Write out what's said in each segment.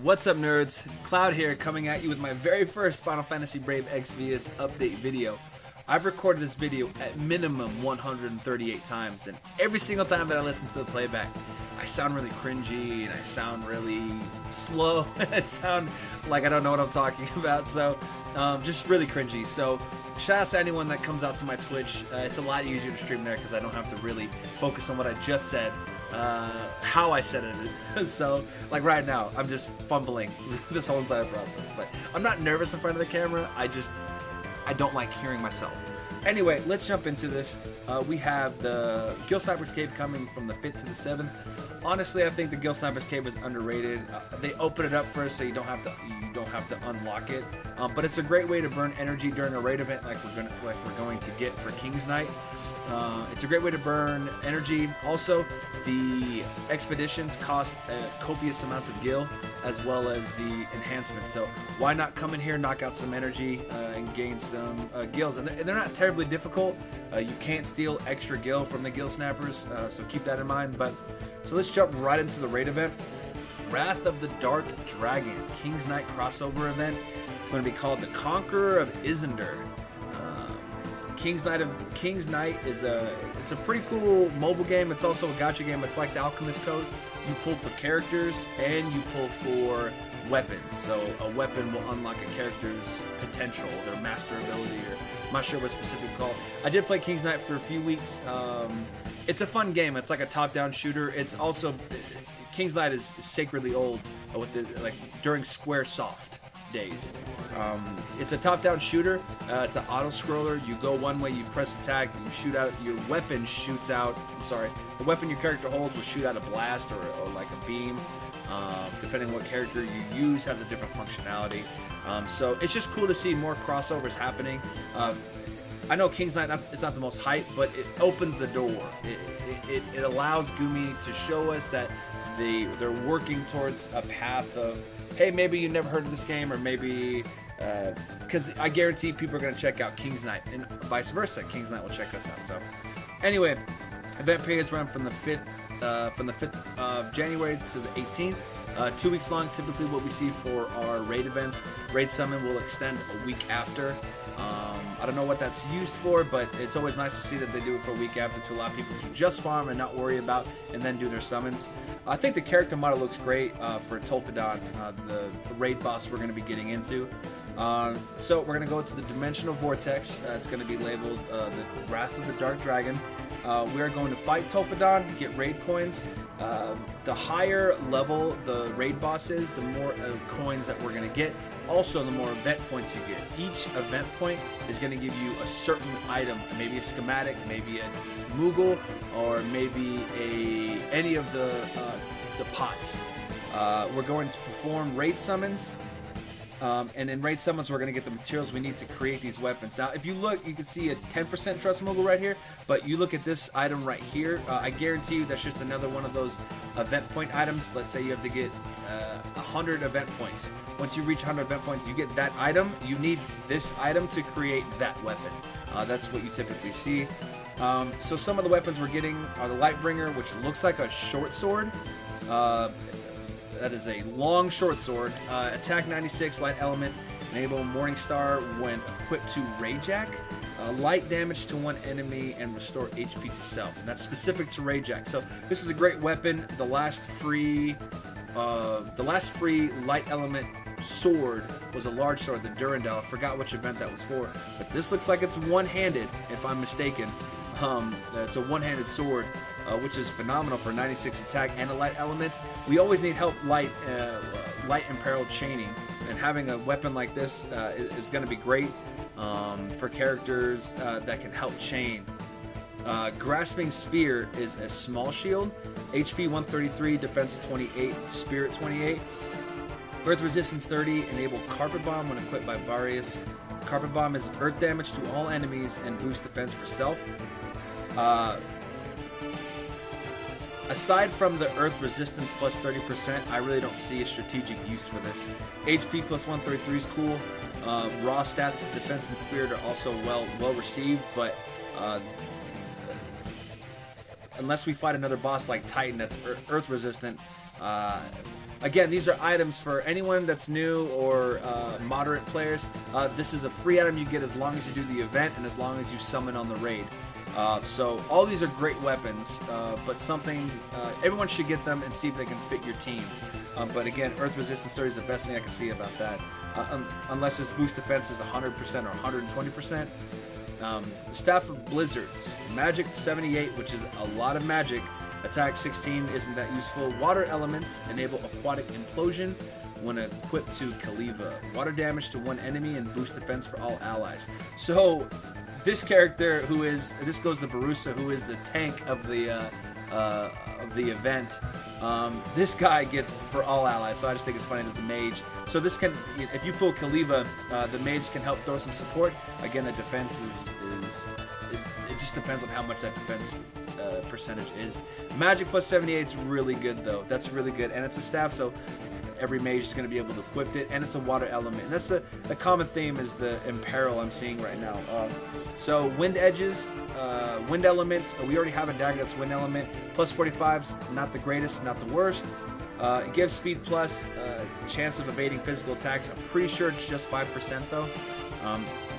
What's up, nerds? Cloud here, coming at you with my very first Final Fantasy Brave Exvius update video. I've recorded this video at minimum 138 times, and every single time that I listen to the playback, I sound really cringy, and I sound really slow, and I sound like I don't know what I'm talking about, so just really cringy. So shout out to anyone that comes out to my Twitch. It's a lot easier to stream there because I don't have to really focus on what I just said. How I said it. So like right now I'm just fumbling through this whole entire process, but I'm not nervous in front of the camera. I don't like hearing myself. Anyway, let's jump into this. We have the Gill Sniper's Cave coming from the 5th to the 7th. Honestly, I think the Gill Sniper's Cave is underrated. They open it up first so you don't have to unlock it. But it's a great way to burn energy during a raid event like we're going to get for King's Night. It's a great way to burn energy. Also, the expeditions cost copious amounts of gil as well as the enhancements. So why not come in here, knock out some energy, and gain some gills? And they're not terribly difficult. You can't steal extra gil from the Gill Snappers, so keep that in mind. So let's jump right into the raid event. Wrath of the Dark Dragon, King's Night crossover event. It's going to be called the Conqueror of Izandar. King's Night is it's a pretty cool mobile game. It's also a gacha game. It's like the Alchemist Code. You pull for characters and you pull for weapons. So a weapon will unlock a character's potential, their master ability, or I'm not sure what specifically called. I did play King's Night for a few weeks. It's a fun game. It's like a top-down shooter. It's also King's Night is sacredly old with during Squaresoft days. It's a top-down shooter. It's an auto-scroller. You go one way, you press attack, you shoot out. Your weapon shoots out. The weapon your character holds will shoot out a blast or like a beam. Depending on what character you use, has a different functionality. So it's just cool to see more crossovers happening. I know King's Night is not the most hype, but it opens the door. It allows Gumi to show us that they're working towards a path of, hey, maybe you never heard of this game, or maybe because I guarantee people are going to check out King's Night, and vice versa. King's Night will check us out. So anyway, event periods run from the 5th of January to the 18th. 2 weeks long, typically what we see for our raid events. Raid Summon will extend a week after. I don't know what that's used for, but it's always nice to see that they do it for a week after to allow people to just farm and not worry about and then do their summons. I think the character model looks great for Tolfodon, the raid boss we're going to be getting into. So we're going to go to the Dimensional Vortex. It's going to be labeled the Wrath of the Dark Dragon. We are going to fight Tolfodon, get raid coins. The higher level the raid boss is, the more coins that we're going to get. Also, the more event points you get. Each event point is going to give you a certain item, maybe a schematic, maybe a Moogle, or maybe any of the pots. We're going to perform raid summons. And in raid summons, we're going to get the materials we need to create these weapons. Now, if you look, you can see a 10% trust Moogle right here, but you look at this item right here, I guarantee you that's just another one of those event point items. Let's say you have to get 100 event points. Once you reach 100 event points, you get that item. You need this item to create that weapon. That's what you typically see. So some of the weapons we're getting are the Lightbringer, which looks like a short sword. That is a long short sword. Attack 96, light element. Enable Morningstar when equipped to Rayjack. Light damage to one enemy and restore HP to self. And that's specific to Rayjack. So this is a great weapon. The last free light element sword was a large sword, the Durandal. I forgot which event that was for, but this looks like it's one-handed, if I'm mistaken. It's a one-handed sword, which is phenomenal for 96 attack and a light element. We always need help light and peril chaining, and having a weapon like this is going to be great for characters that can help chain. Grasping Sphere is a small shield, HP 133, defense 28, spirit 28, earth resistance 30, enable Carpet Bomb when equipped by Varius. Carpet Bomb is earth damage to all enemies and boost defense for self. Aside from the earth resistance plus 30%, I really don't see a strategic use for this. HP plus 133 is cool. Raw stats, defense and spirit are also well received, but unless we fight another boss like Titan that's earth resistant, again, these are items for anyone that's new or moderate players. This is a free item you get as long as you do the event and as long as you summon on the raid. So all these are great weapons, but something everyone should get them and see if they can fit your team. But again, Earth Resistance 30 is the best thing I can see about that, unless its boost defense is 100% or 120%. Staff of Blizzards, Magic 78, which is a lot of magic. Attack 16 isn't that useful. Water elements enable aquatic implosion when equipped to Kaliva. Water damage to one enemy and boost defense for all allies. So this character, who is, this goes to Barusa, who is the tank of the event. This guy gets for all allies, so I just think it's funny that the mage. So this can, if you pull Kaliva, the mage can help throw some support. Again, the defense it just depends on how much that defense percentage is. Magic plus 78 is really good though. That's really good, and it's a staff, so every mage is going to be able to equip it, and it's a water element. And that's the common theme is the imperil I'm seeing right now. So wind edges, wind elements. We already have a dagger that's wind element. Plus 45's not the greatest, not the worst. It gives speed plus, chance of evading physical attacks. I'm pretty sure it's just 5% though.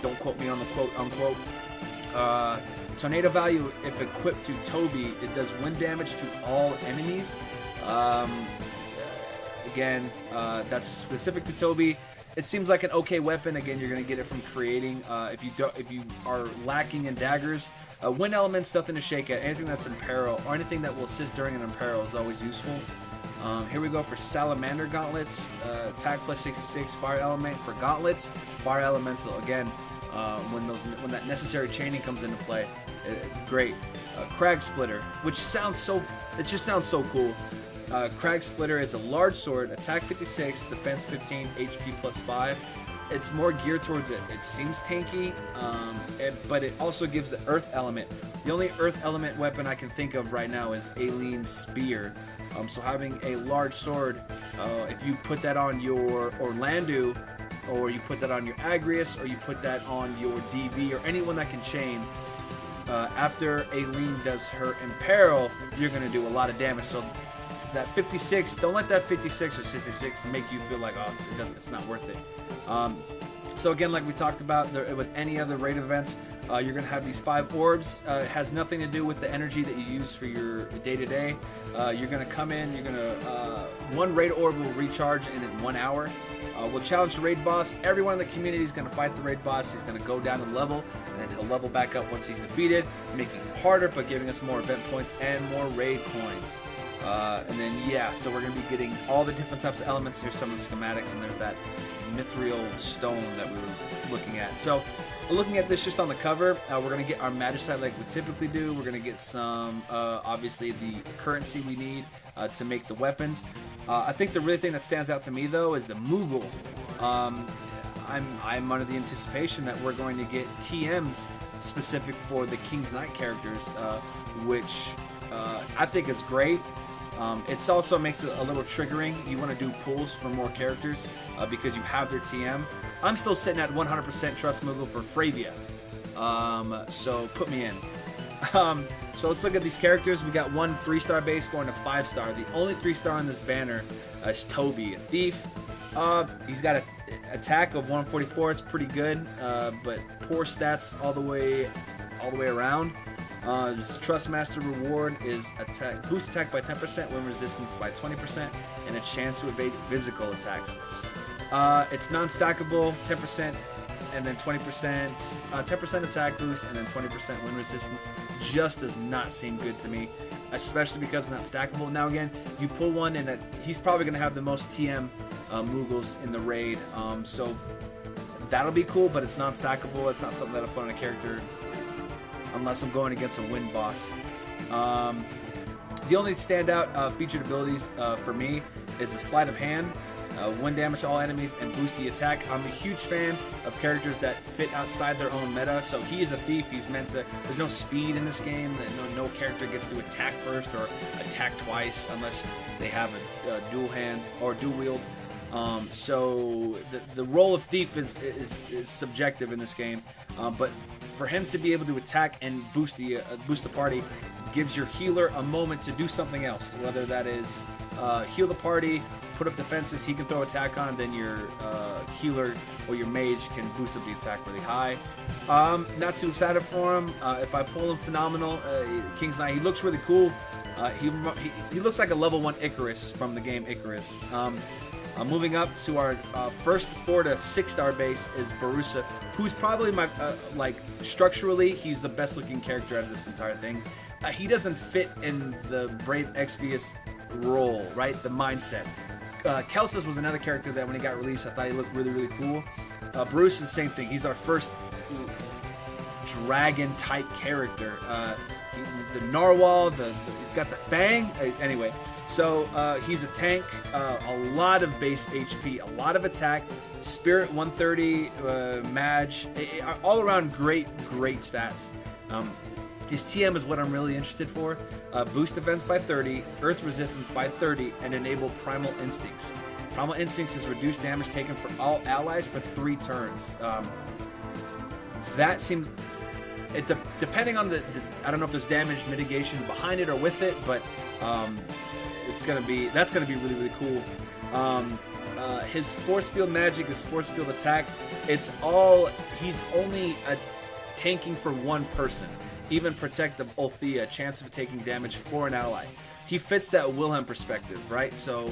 Don't quote me on the quote unquote. Tornado value, if equipped to Toby, it does wind damage to all enemies. Again, that's specific to Toby. It seems like an okay weapon. Again, you're going to get it from creating. If you are lacking in daggers, wind elements, nothing to shake at. Anything that's imperil or anything that will assist during an imperil is always useful. Here we go for Salamander Gauntlets. Attack plus 66, fire element for gauntlets. Fire elemental again. When that necessary chaining comes into play, great. Crag Splitter, which sounds so, it just sounds so cool. Crag Splitter is a large sword, attack 56, defense 15, HP plus 5. It's more geared towards it. It seems tanky, but it also gives the earth element. The only earth element weapon I can think of right now is Aileen's Spear. So having a large sword, if you put that on your Orlandu, or you put that on your Agrius, or you put that on your DV, or anyone that can chain, after Aileen does her Imperil, you're going to do a lot of damage. So that 56, don't let that 56 or 66 make you feel like, oh, it's not worth it. So again, like we talked about with any other raid events, you're going to have these 5 orbs. It has nothing to do with the energy that you use for your day-to-day. You're going to come in, you're going to, one raid orb will recharge in 1 hour. We'll challenge the raid boss. Everyone in the community is going to fight the raid boss. He's going to go down in level, and then he'll level back up once he's defeated, making it harder, but giving us more event points and more raid coins. And then, yeah, so we're going to be getting all the different types of elements. Here's some of the schematics, and there's that mithril stone that we were looking at. So looking at this just on the cover, we're going to get our magicite like we typically do. We're going to get some, obviously, the currency we need to make the weapons. I think the really thing that stands out to me, though, is the Moogle. I'm under the anticipation that we're going to get TMs specific for the King's Knight characters, which I think is great. It also makes it a little triggering. You want to do pulls for more characters because you have their TM. I'm still sitting at 100% trust Moogle for Fravia, so put me in. So let's look at these characters. We got one 3-star base going to 5-star. The only 3-star on this banner is Toby, a thief. He's got an attack of 144. It's pretty good, but poor stats all the way around. Trust Master reward is boost attack by 10%, wind resistance by 20%, and a chance to evade physical attacks. It's non-stackable, 10%, and then 20%, 10% attack boost, and then 20% wind resistance. Just does not seem good to me, especially because it's not stackable. Now again, you pull one, and that he's probably going to have the most TM Moogles in the raid, so that'll be cool, but it's non-stackable. It's not something that'll put on a character unless I'm going against a wind boss. The only standout featured abilities for me is the Sleight of Hand, wind damage to all enemies, and boost the attack. I'm a huge fan of characters that fit outside their own meta. So he is a thief. He's meant to. There's no speed in this game. No character gets to attack first or attack twice unless they have a dual hand or dual wield. So the role of thief is subjective in this game, but for him to be able to attack and boost the party gives your healer a moment to do something else, whether that is heal the party, put up defenses, he can throw attack on, then your healer or your mage can boost up the attack really high. Not too excited for him. If I pull him, phenomenal. King's Knight, he looks really cool. He looks like a level 1 Icarus from the game Icarus. Moving up to our first 4 to 6 star base is Barusa, who's probably my, like, structurally, he's the best looking character out of this entire thing. He doesn't fit in the Brave Exvius role, right? The mindset. Kelsis was another character that when he got released, I thought he looked really, really cool. Bruce is the same thing. He's our first dragon type character. The narwhal, he's got the fang. Anyway, so he's a tank, a lot of base HP, a lot of attack, spirit 130, mage, all around great stats. His TM is what I'm really interested for. Boost defense by 30, earth resistance by 30, and enable primal instincts. Primal instincts is reduced damage taken for all allies for 3 turns. That seems, depending on the, I don't know if there's damage mitigation behind it or with it, but that's gonna be really, really cool. His force field magic, his force field attack, he's only tanking for 1 person. Even Protect of Ulthea, chance of taking damage for an ally. He fits that Wilhelm perspective, right? So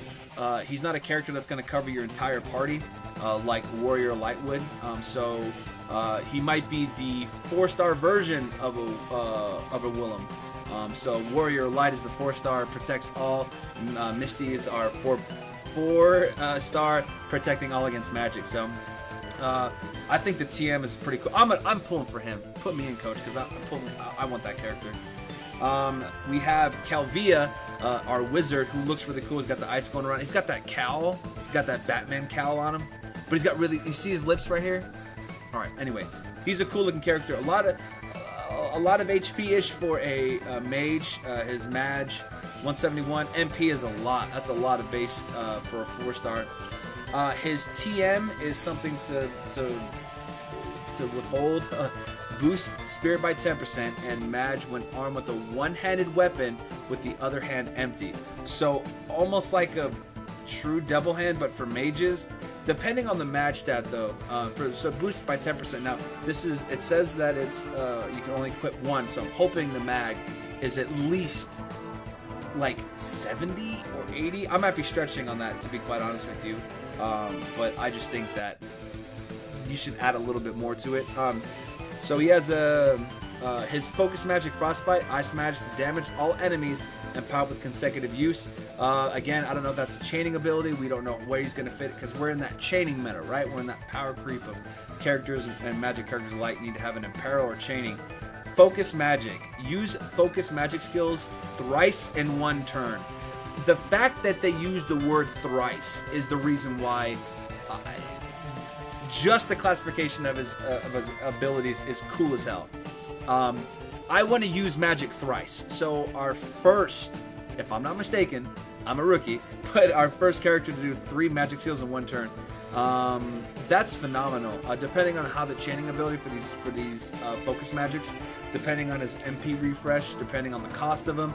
he's not a character that's going to cover your entire party like Warrior Light would. So he might be the 4-star version of a Wilhelm. So Warrior Light is the 4-star, protects all. Misty is our 4-star, protecting all against magic. So I think the TM is pretty cool. I'm pulling for him. Put me in, coach, because I want that character. We have Calvia, our wizard, who looks really cool. He's got the ice going around. He's got that cowl. He's got that Batman cowl on him. But he's got really, you see his lips right here? All right, anyway. He's a cool looking character. A lot of HP-ish for a mage. His mage, 171. MP is a lot. That's a lot of base for a 4-star. His TM is something to withhold. Boost spirit by 10%, and mage when armed with a one-handed weapon with the other hand empty. So almost like a true double hand, but for mages. Depending on the mage stat though, so boost by 10%. Now it says that it's you can only equip 1, so I'm hoping the mag is at least like 70 or 80. I might be stretching on that, to be quite honest with you. But I just think that you should add a little bit more to it. So he has his focus magic frostbite, ice magic to damage all enemies empowered with consecutive use. Again, I don't know if that's a chaining ability. We don't know where he's going to fit, because we're in that chaining meta, right? We're in that power creep of characters and magic characters alike need to have an imperil or chaining. Focus magic. Use focus magic skills thrice in 1 turn. The fact that they use the word thrice is the reason why just the classification of his abilities is cool as hell. I want to use magic thrice. So our first, if I'm not mistaken, I'm a rookie, but our first character to do 3 magic seals in 1 turn. That's phenomenal. Depending on how the chaining ability for these focus magics, depending on his MP refresh, depending on the cost of him,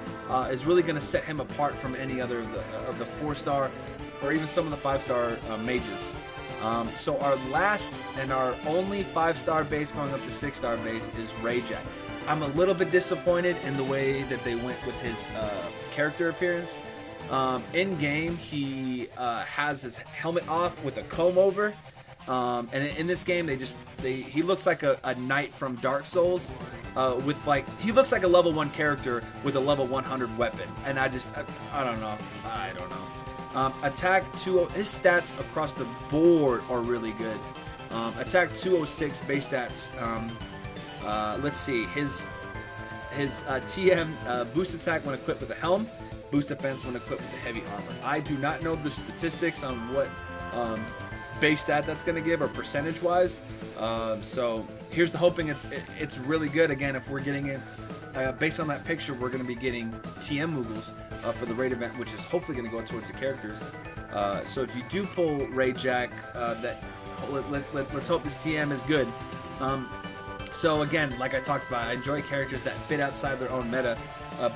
is really going to set him apart from any other of the 4-star or even some of the 5-star mages. So our last and our only 5-star base going up to 6-star base is Rayjack. I'm a little bit disappointed in the way that they went with his character appearance. In game, he has his helmet off with a comb over, and in this game, he looks like a knight from Dark Souls, with he looks like a level 1 character with a level 100 weapon, and I don't know. Attack 2, his stats across the board are really good. Attack 206 base stats. Let's see, his TM, boost attack when equipped with a helm, boost defense when equipped with the heavy armor. I do not know the statistics on what base stat that's going to give, or percentage wise. So here's the hoping it's really good. Again, if we're getting it based on that picture, we're going to be getting TM Moogles for the raid event, which is hopefully going to go towards the characters. So if you do pull Rayjack, let's hope this TM is good. So again, like I talked about, I enjoy characters that fit outside their own meta.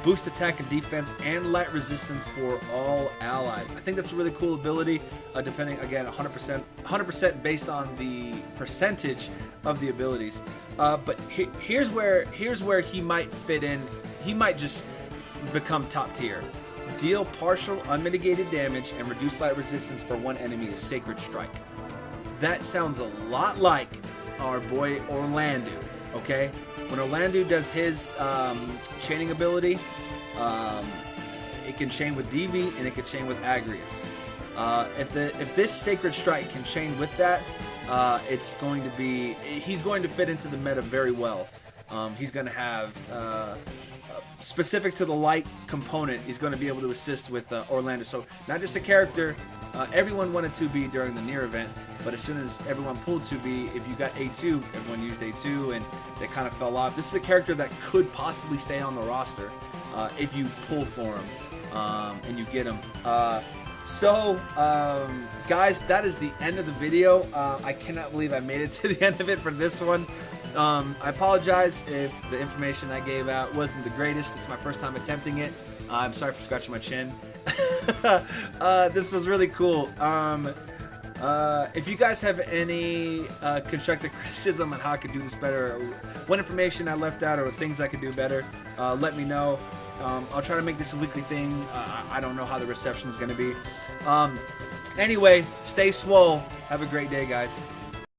boost attack and defense, and light resistance for all allies. I think that's a really cool ability, depending, again, 100% based on the percentage of the abilities. But here's where he might fit in. He might just become top tier. Deal partial unmitigated damage and reduce light resistance for one enemy with Sacred Strike. That sounds a lot like our boy Orlando, okay? When Orlando does his chaining ability, it can chain with DV and it can chain with Agrius. If this Sacred Strike can chain with that, he's going to fit into the meta very well. He's going to have, specific to the light component, he's going to be able to assist with Orlando. So not just a character, everyone wanted 2B during the Nier event, but as soon as everyone pulled 2B, if you got A2, everyone used A2 and they kind of fell off. This is a character that could possibly stay on the roster if you pull for him and you get him. Guys, that is the end of the video. I cannot believe I made it to the end of it for this one. I apologize if the information I gave out wasn't the greatest. This is my first time attempting it. I'm sorry for scratching my chin. This was really cool. If you guys have any constructive criticism on how I could do this better, or what information I left out, or things I could do better, let me know. I'll try to make this a weekly thing. I don't know how the reception is going to be. Anyway, stay swole. Have a great day, guys.